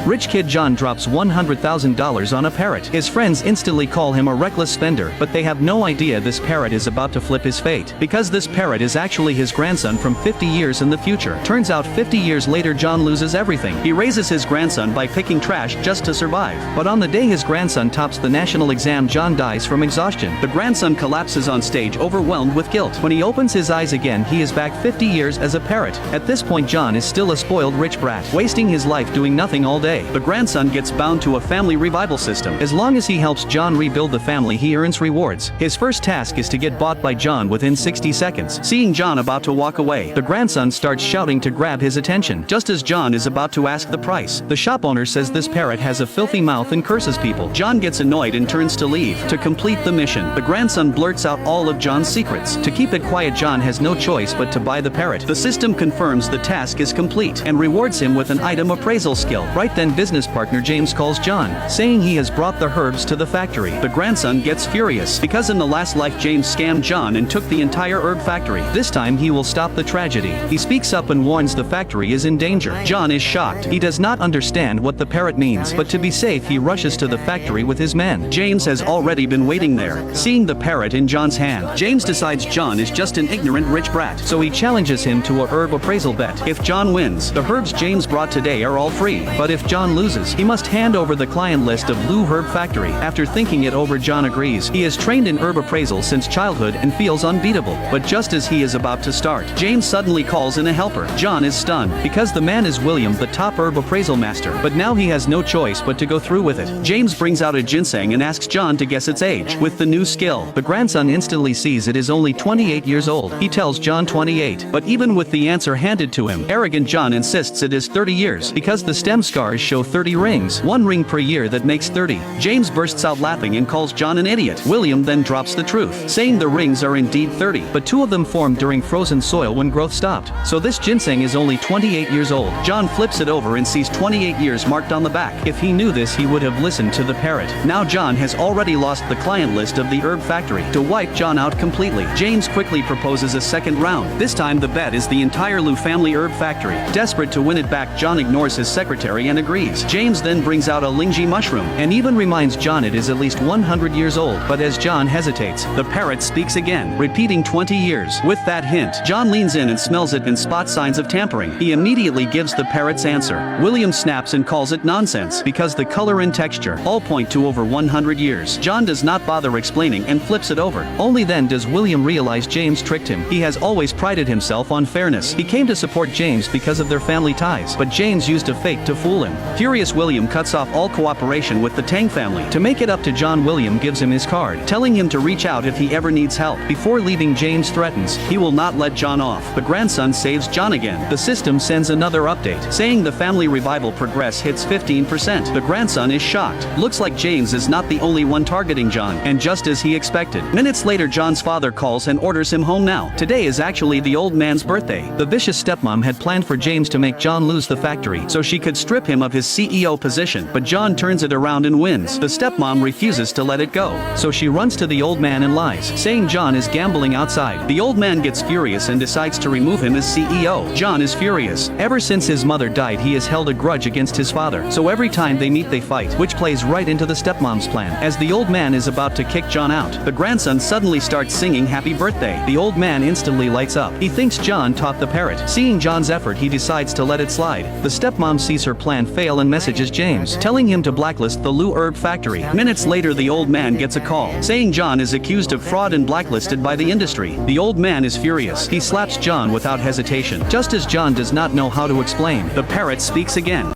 Rich kid John drops $100,000 on a parrot. His friends instantly call him a reckless spender, but they have no idea this parrot is about to flip his fate. Because this parrot is actually his grandson from 50 years in the future. Turns out 50 years later John loses everything. He raises his grandson by picking trash just to survive. But on the day his grandson tops the national exam, John dies from exhaustion. The grandson collapses on stage, overwhelmed with guilt. When he opens his eyes again, he is back 50 years as a parrot. At this point John is still a spoiled rich brat, wasting his life doing nothing all day. The grandson gets bound to a family revival system. As long as he helps John rebuild the family, he earns rewards. His first task is to get bought by John within 60 seconds. Seeing John about to walk away, the grandson starts shouting to grab his attention. Just as John is about to ask the price, the shop owner says this parrot has a filthy mouth and curses people. John gets annoyed and turns to leave. To complete the mission, the grandson blurts out all of John's secrets. To keep it quiet, John has no choice but to buy the parrot. The system confirms the task is complete and rewards him with an item appraisal skill. Right then business partner James calls John, saying he has brought the herbs to the factory. The grandson gets furious because in the last life James scammed John and took the entire herb factory. This time he will stop the tragedy. He speaks up and warns the factory is in danger. John is shocked. He does not understand what the parrot means, but to be safe he rushes to the factory with his men. James has already been waiting there. Seeing the parrot in John's hand, James decides John is just an ignorant rich brat, so he challenges him to a herb appraisal bet. If John wins, the herbs James brought today are all free, but if John loses, he must hand over the client list of Blue Herb Factory. After thinking it over, John agrees. He is trained in herb appraisal since childhood and feels unbeatable, but just as he is about to start, James suddenly calls in a helper. John is stunned because the man is William, the top herb appraisal master, but now he has no choice but to go through with it. James brings out a ginseng and asks John to guess its age. With the new skill, the grandson instantly sees it is only 28 years old. He tells John 28, but even with the answer handed to him, arrogant John insists it is 30 years because the stem scars show 30 rings, one ring per year, that makes 30. James bursts out laughing and calls John an idiot. William then drops the truth, saying the rings are indeed 30, but 2 of them formed during frozen soil when growth stopped. So this ginseng is only 28 years old. John flips it over and sees 28 years marked on the back. If he knew this, he would have listened to the parrot. Now John has already lost the client list of the herb factory. To wipe John out completely, James quickly proposes a second round. This time the bet is the entire Liu family herb factory. Desperate to win it back, John ignores his secretary and agrees. James then brings out a Lingji mushroom and even reminds John it is at least 100 years old, but as John hesitates, the parrot speaks again, repeating 20 years. With that hint, John leans in and smells it and spots signs of tampering. He immediately gives the parrot's answer. William snaps and calls it nonsense because the color and texture all point to over 100 years. John does not bother explaining and flips it over. Only then does William realize James tricked him. He has always prided himself on fairness. He came to support James because of their family ties, but James used a fake to fool him. Furious, William cuts off all cooperation with the Tang family. To make it up to John, William gives him his card, telling him to reach out if he ever needs help. Before leaving, James threatens he will not let John off. The grandson saves John again. The system sends another update, saying the family revival progress hits 15%. The grandson is shocked. Looks like James is not the only one targeting John, and just as he expected. Minutes later, John's father calls and orders him home now. Today is actually the old man's birthday. The vicious stepmom had planned for James to make John lose the factory so she could strip him of his CEO position, but John turns it around and wins. The stepmom refuses to let it go, so she runs to the old man and lies, saying John is gambling outside. The old man gets furious and decides to remove him as CEO. John is furious. Ever since his mother died, he has held a grudge against his father, so every time they meet they fight, which plays right into the stepmom's plan. As the old man is about to kick John out, the grandson suddenly starts singing happy birthday. The old man instantly lights up. He thinks John taught the parrot. Seeing John's effort, he decides to let it slide. The stepmom sees her plan fail and messages James, telling him to blacklist the Liu herb factory. Minutes later, the old man gets a call, saying John is accused of fraud and blacklisted by the industry. The old man is furious. He slaps John without hesitation. Just as John does not know how to explain, the parrot speaks again.